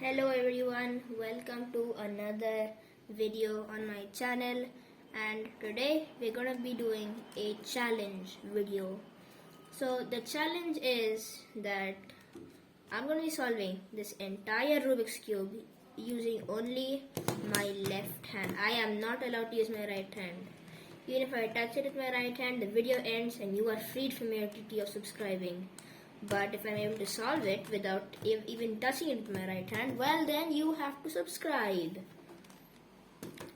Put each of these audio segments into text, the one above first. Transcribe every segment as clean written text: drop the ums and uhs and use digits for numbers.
Hello everyone, welcome to another video on my channel, and today we're gonna be doing a challenge video. So the challenge is that I'm gonna be solving this entire Rubik's Cube using only my left hand. I am not allowed to use my right hand. Even if I touch it with my right hand, the video ends and you are freed from your duty of subscribing. But if I'm able to solve it without even touching it with my right hand, well then you have to subscribe.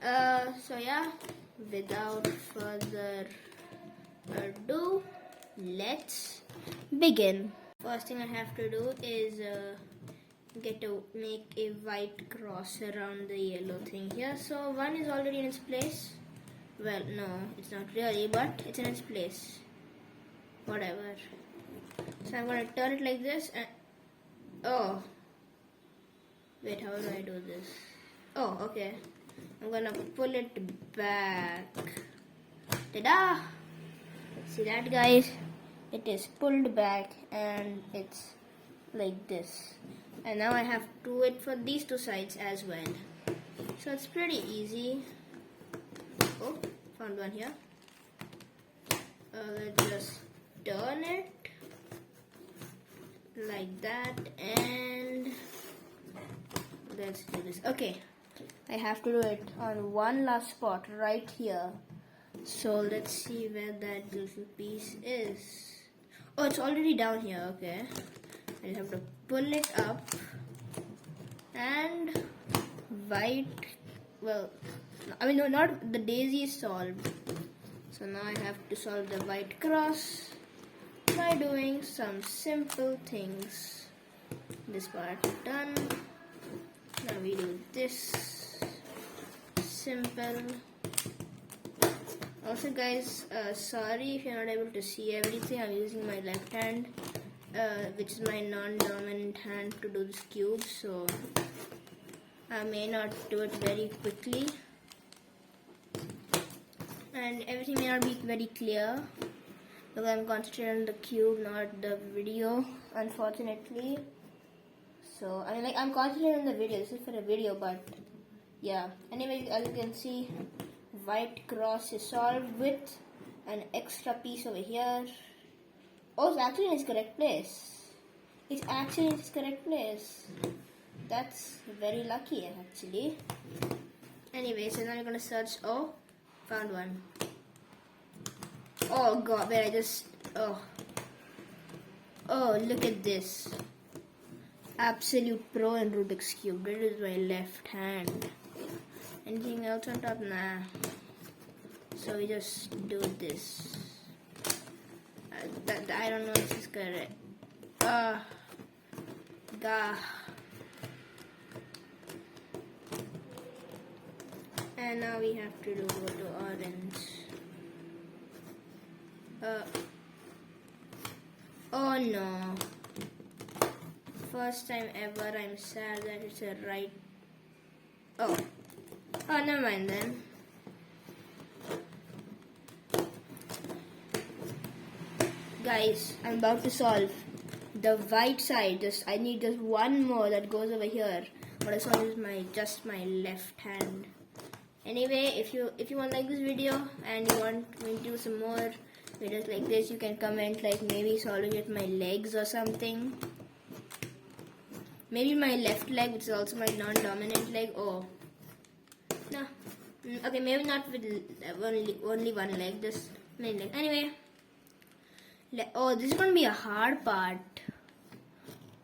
So yeah, without further ado, let's begin. First thing I have to do is make a white cross around the yellow thing here. So one is already in its place. Well, no, it's not really, but it's in its place. Whatever. So I'm going to turn it like this and... Oh. Wait, how do I do this? Oh, okay. I'm going to pull it back. Ta-da! See that, guys? It is pulled back and it's like this. And now I have to do it for these two sides as well. So it's pretty easy. Oh, found one here. Let's just turn it like that and let's do this. Okay, I have to do it on one last spot right here. So let's see where that little piece is. Oh, it's already down here. Okay, I have to pull it up and white. Well, I mean, no, not the daisy is solved. So now I have to solve the white cross by doing some simple things. This part done. Now we do this. Simple. Also guys, sorry if you're not able to see everything. I'm using my left hand, which is my non-dominant hand, to do this cube. So I may not do it very quickly. And everything may not be very clear. Because I'm concentrating on the cube, not the video, unfortunately. So, I mean, like, I'm concentrating on the video. This is for a video, but yeah. Anyway, as you can see, white cross is solved with an extra piece over here. Oh, it's actually in its correct place. It's actually in its correct place. That's very lucky, actually. Anyway, so now we're gonna search. Oh, found one. Oh god, wait, I just... Oh, look at this. Absolute pro in Rubik's Cube. This is my left hand. Anything else on top? Nah. So we just do this. I don't know if this is correct. Gah. And now we have to go to orange. Oh no. First time ever, I'm sad that it's a right. Oh, never mind then. Guys, I'm about to solve the white side. I need just one more that goes over here. What I solve is just my left hand. Anyway, if you want to like this video and you want me to do some more videos like this, you can comment, like maybe solving it with my legs or something. Maybe my left leg, which is also my non-dominant leg. Oh, no. Okay, maybe not with only one leg, just main leg. Anyway, oh, this is going to be a hard part.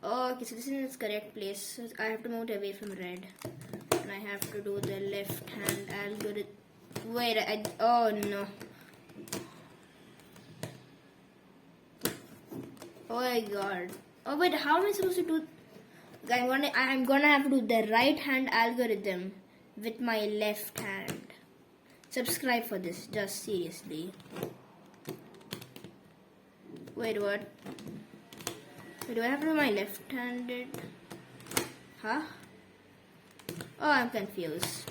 Oh, okay, so this is in its correct place. So I have to move it away from red. And I have to do the left hand algorithm. Wait, oh no. Oh my god. Oh wait, how am I supposed to do? I'm gonna have to do the right hand algorithm with my left hand. Subscribe for this, just seriously. Wait, what? Wait, do I have to do my left-handed? Huh? Oh, I'm confused.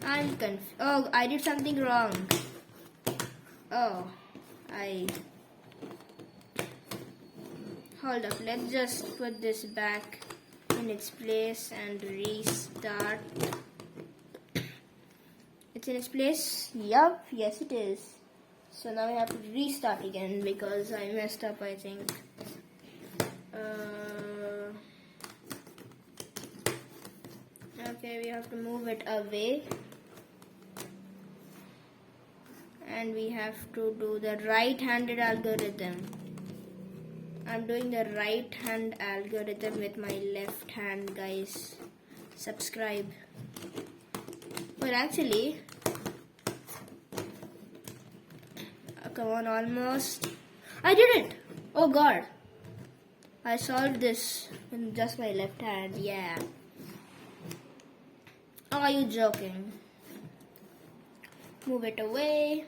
Oh, I did something wrong. Oh, Hold up, let's just put this back in in its place and restart. It's in its place? Yup, yes it is. So now we have to restart again because I messed up, I think. Okay, we have to move it away. And we have to do the right-handed algorithm. I'm doing the right-hand algorithm with my left hand, guys. Subscribe. But actually, come on, almost. I did it! Oh god. I solved this with just my left hand, yeah. Oh, are you joking? Move it away.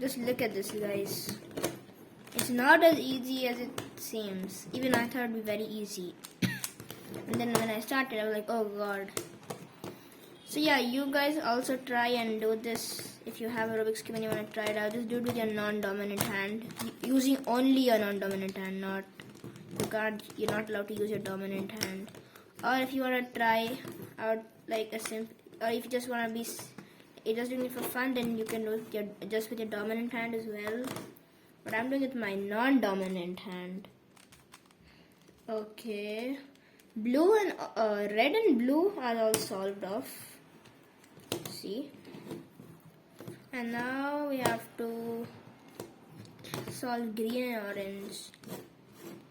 Just look at this, guys. It's not as easy as it seems. Even I thought it would be very easy. And then when I started, I was like, oh god. So yeah, you guys also try and do this. If you have a Rubik's Cube and you want to try it out, just do it with your non-dominant hand. Using only your non-dominant hand, you're not allowed to use your dominant hand. Or if you want to try out like a simple, or if you just want to be just doing it for fun, then you can do it just with your dominant hand as well. But I'm doing it with my non-dominant hand. Okay. Blue and red and blue are all solved off. See? And now we have to solve green and orange.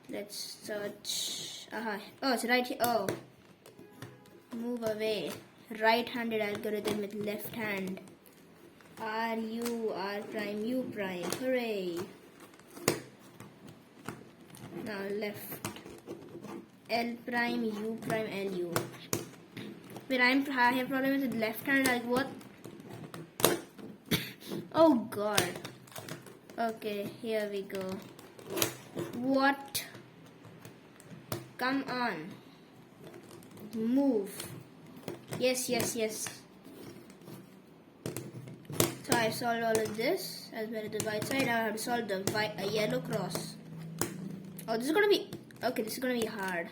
Let's search. Oh, it's right here. Oh. Move away. Right-handed algorithm with left hand. R, U, R prime, U prime. Hooray. Now left. L prime, U prime, L, U. Wait, I have problem with the left hand. Like what? Oh god. Okay, here we go. What? Come on. Move. Yes, yes, yes. So I solved all of this as well as the white side. Now I have to solve the yellow cross. Oh, this is gonna be okay. This is gonna be hard.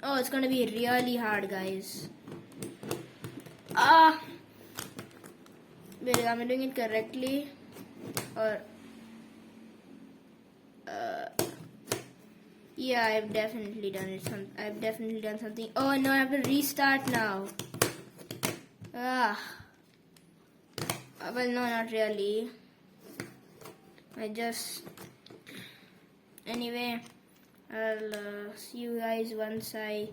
Oh, it's gonna be really hard, guys. Wait, am I doing it correctly? Or yeah, I've definitely done it. I've definitely done something. Oh no, I have to restart now. Well, no, not really. Anyway, I'll see you guys once I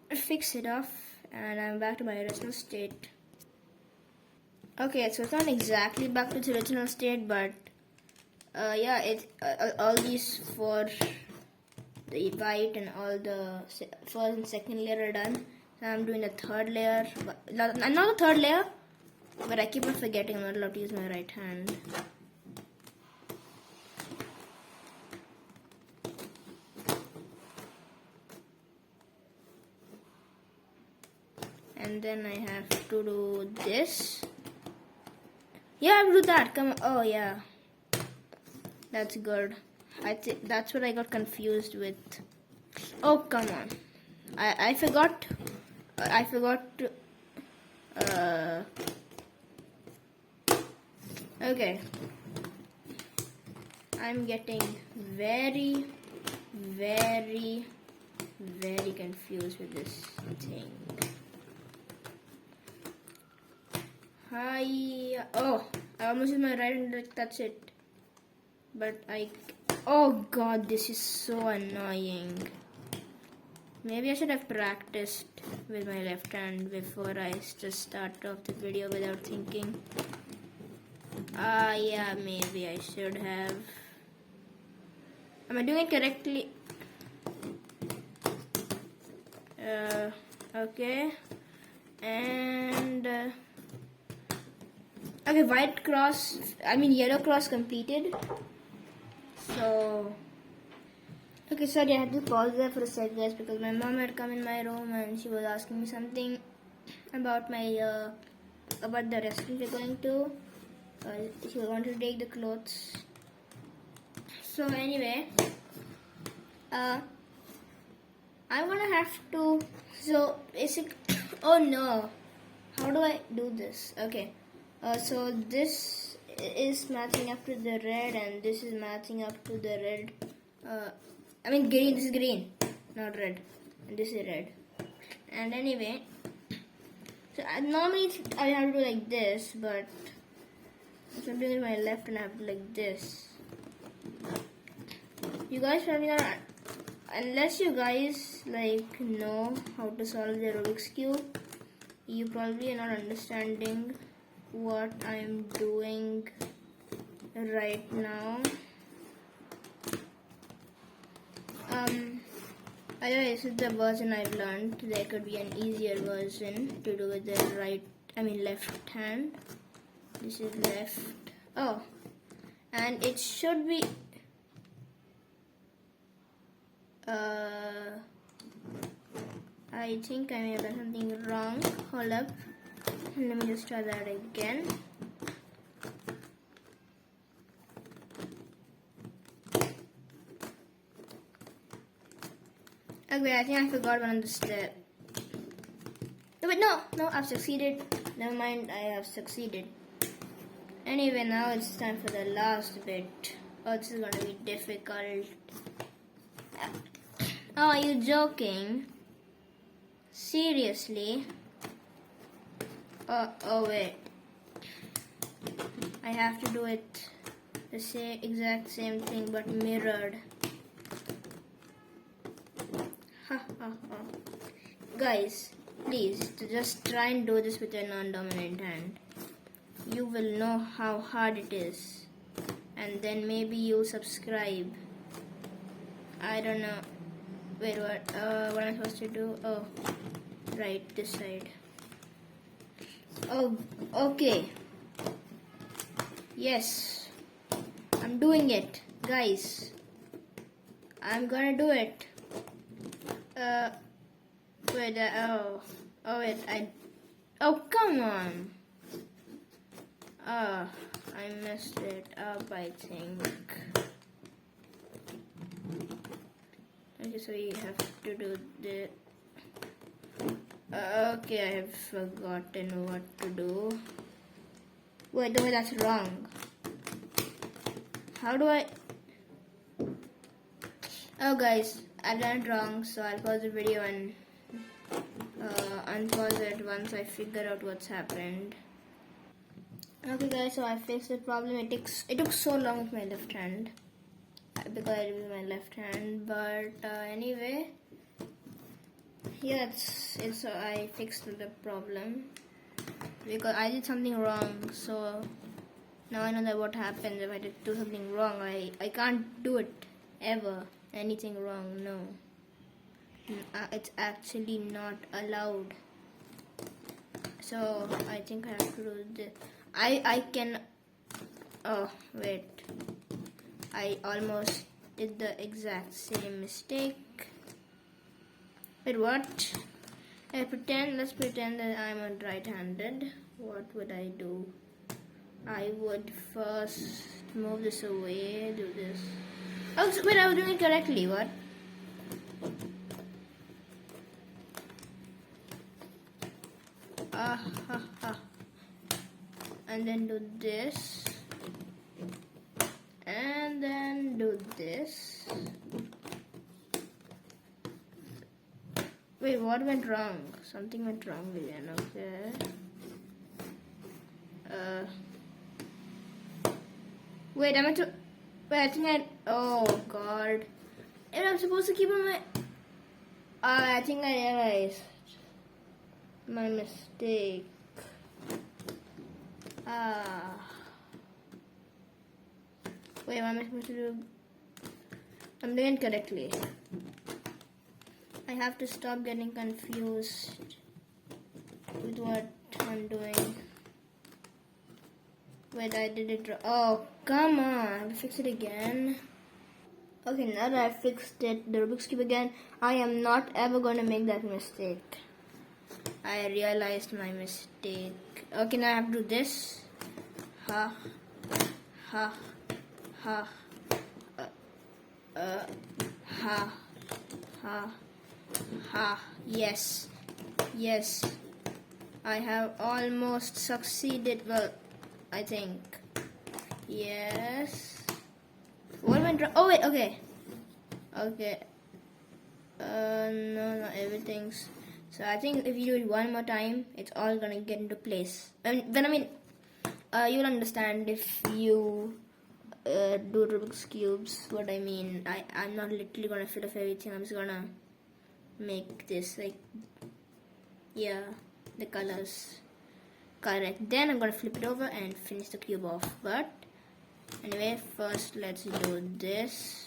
fix it off and I'm back to my original state. Okay, so it's not exactly back to its original state, but yeah, all these four, the white and all the first and second layer are done. So I'm doing the third layer, not the third layer, but I keep on forgetting I'm not allowed to use my right hand. And then I have to do this. Yeah, I have to do that. Come on. Oh yeah, that's good. I think that's what I got confused with. Oh come on, I forgot. I forgot to. Okay. I'm getting very, very, very confused with this thing. Oh, I almost used my right hand to touch it. But oh god, this is so annoying. Maybe I should have practiced with my left hand before I just start off the video without thinking. Yeah, maybe I should have. Am I doing it correctly? Okay. And okay, yellow cross completed. So okay, sorry, I had to pause there for a sec, guys, because my mom had come in my room and she was asking me something about my about the restaurant we're going to. If you want to take the clothes. So anyway, I'm gonna have to. So basic. Oh no, how do I do this? Okay. So this is matching up to the red, and this is matching up to the red. I mean green. This is green, not red, and this is red. And anyway, so normally I have to do like this, but if I'm doing it with my left, and I have to do like this. You guys probably not, unless you guys like know how to solve the Rubik's Cube, you probably are not understanding what I'm doing right now. This is the version I've learned. There could be an easier version to do with the left hand. This is left. Oh, and it should be. I think I may have done something wrong. Hold up. Let me just try that again. Okay, I think I forgot one of the step. No, wait, no, I've succeeded. Never mind, I have succeeded. Anyway, now it's time for the last bit. Oh, this is gonna be difficult. Oh, are you joking? Seriously? Oh wait. I have to do it the exact same thing but mirrored. Guys, please just try and do this with your non-dominant hand. You will know how hard it is, and then maybe you'll subscribe. I don't know. Wait, what am I supposed to do? Oh, right, this side. Oh, okay. Yes, I'm doing it, guys. I'm gonna do it. Wait, oh, come on. I messed it up, I think. Okay, so you have to do the. Okay, I have forgotten what to do. Wait, no, that's wrong. How do I? Oh, guys, I've done it wrong, so I'll pause the video and unpause it once I figure out what's happened. Okay, guys, so I fixed the problem. It took so long with my left hand because I did with my left hand, but anyway, yeah, I fixed the problem because I did something wrong. So now I know that what happens if I did do something wrong. I can't do it ever. Anything wrong, no. It's actually not allowed. So I think I have to do this. I can. Oh wait, I almost did the exact same mistake. Wait, what? Let's pretend that I'm right-handed. What would I do? I would first move this away, do this. Oh, so wait, I was doing it correctly. What? And then do this. And then do this. Wait, what went wrong? Something went wrong again, okay. Wait, I think oh god. And I'm supposed to keep on my... I think I realized my mistake. Wait, what am I supposed to do? I'm doing it correctly. I have to stop getting confused with what I'm doing. Wait, I did it wrong. Oh, come on. I have to fix it again. Okay, now that I fixed it, the Rubik's Cube again, I am not ever going to make that mistake. I realized my mistake. Okay, now I have to do this. Ha, ha, ha, ha, ha, ha. Yes, yes. I have almost succeeded. Well, I think. Yes. What went wrong? Oh wait, okay. Okay. No, everything's. So I think if you do it one more time, it's all gonna get into place. You'll understand if you do Rubik's cubes. What I mean, I'm not literally gonna fill up everything. I'm just gonna make this like, yeah, the colors correct. Then I'm gonna flip it over and finish the cube off. But anyway, first let's do this.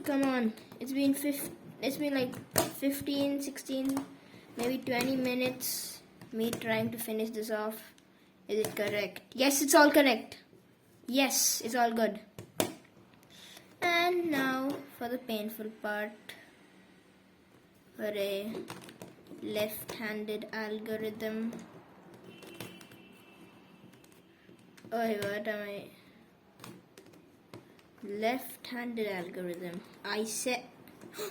Come on, it's been like 15, 16, maybe 20 minutes me trying to finish this off. Is it correct? Yes, it's all correct. Yes, it's all good. And now for the painful part. Hooray. Left-handed algorithm. Oh, what am I? Left-handed algorithm. I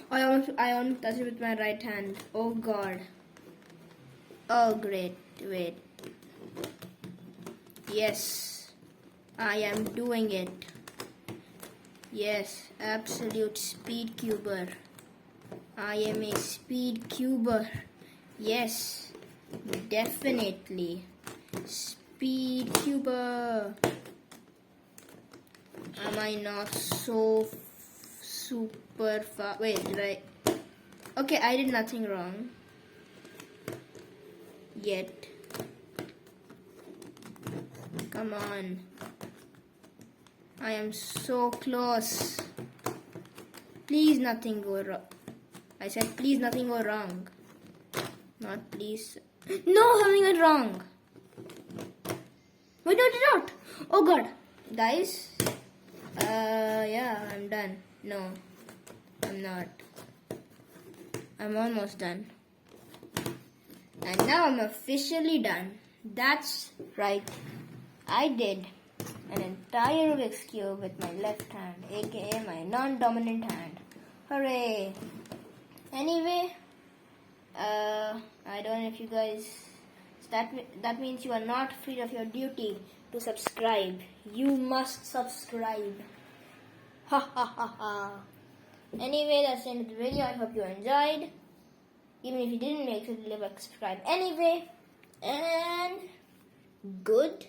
almost touched it with my right hand. Oh god. Oh great. Wait. Yes. I am doing it. Yes. Absolute speed cuber. I am a speed cuber. Yes. Definitely. Speed cuber. Am I not so super fast? Wait, did I? Okay, I did nothing wrong. Yet. Come on. I am so close. Please nothing go wrong. I said please nothing go wrong. Not please. No, something went wrong. Wait, no, it did not. Oh god. Guys. Yeah, I'm done. No, I'm not. I'm almost done. And now I'm officially done. That's right. I did an entire Rubik's Cube with my left hand, aka my non-dominant hand. Hooray! Anyway, I don't know if you guys... That means you are not free of your duty to subscribe. You must subscribe. Ha ha ha ha. Anyway, that's the end of the video. I hope you enjoyed. Even if you didn't, make sure to leave a subscribe anyway. And good.